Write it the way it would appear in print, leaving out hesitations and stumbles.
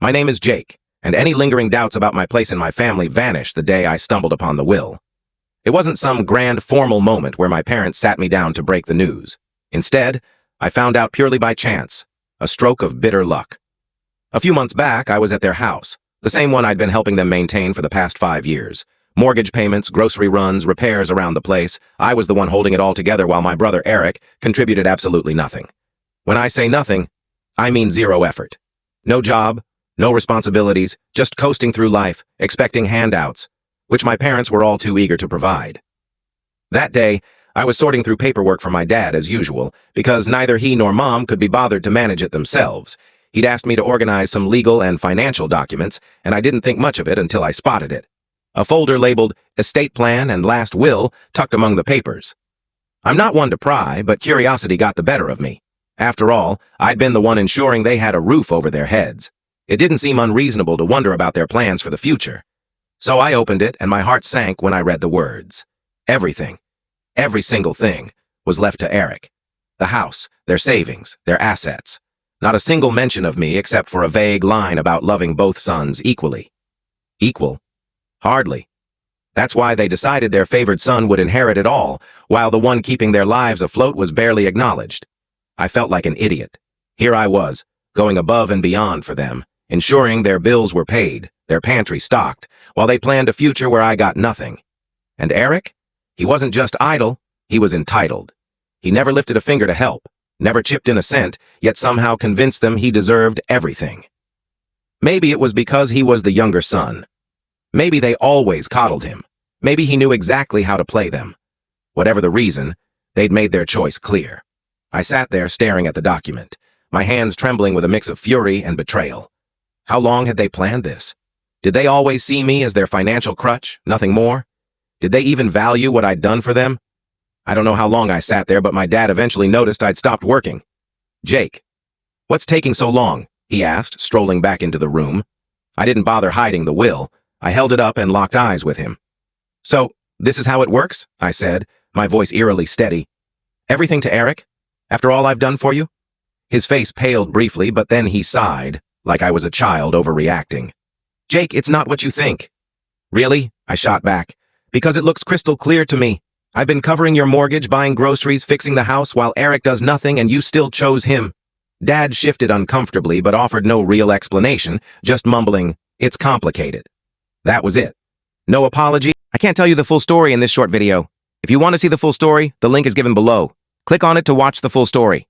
My name is Jake, and any lingering doubts about my place in my family vanished the day I stumbled upon the will. It wasn't some grand formal moment where my parents sat me down to break the news. Instead, I found out purely by chance, a stroke of bitter luck. A few months back, I was at their house, the same one I'd been helping them maintain for the past 5 years. Mortgage payments, grocery runs, repairs around the place. I was the one holding it all together while my brother Eric contributed absolutely nothing. When I say nothing, I mean zero effort. No job, no responsibilities, just coasting through life, expecting handouts, which my parents were all too eager to provide. That day, I was sorting through paperwork for my dad as usual, because neither he nor mom could be bothered to manage it themselves. He'd asked me to organize some legal and financial documents, and I didn't think much of it until I spotted it. A folder labeled Estate Plan and Last Will tucked among the papers. I'm not one to pry, but curiosity got the better of me. After all, I'd been the one ensuring they had a roof over their heads. It didn't seem unreasonable to wonder about their plans for the future. So I opened it, and my heart sank when I read the words. Everything, every single thing, was left to Eric. The house, their savings, their assets. Not a single mention of me except for a vague line about loving both sons equally. Equal? Hardly. That's why they decided their favored son would inherit it all, while the one keeping their lives afloat was barely acknowledged. I felt like an idiot. Here I was, going above and beyond for them, ensuring their bills were paid, their pantry stocked, while they planned a future where I got nothing. And Eric? He wasn't just idle, he was entitled. He never lifted a finger to help, never chipped in a cent, yet somehow convinced them he deserved everything. Maybe it was because he was the younger son. Maybe they always coddled him. Maybe he knew exactly how to play them. Whatever the reason, they'd made their choice clear. I sat there staring at the document, my hands trembling with a mix of fury and betrayal. How long had they planned this? Did they always see me as their financial crutch, nothing more? Did they even value what I'd done for them? I don't know how long I sat there, but my dad eventually noticed I'd stopped working. "Jake, what's taking so long?" he asked, strolling back into the room. I didn't bother hiding the will. I held it up and locked eyes with him. "So, this is how it works?" I said, my voice eerily steady. "Everything to Eric? After all I've done for you?" His face paled briefly, but then he sighed, like I was a child overreacting. "Jake, it's not what you think." "Really?" I shot back. "Because it looks crystal clear to me. I've been covering your mortgage, buying groceries, fixing the house, while Eric does nothing and you still chose him." Dad shifted uncomfortably, but offered no real explanation, just mumbling, "It's complicated." That was it. No apology. I can't tell you the full story in this short video. If you want to see the full story, the link is given below. Click on it to watch the full story.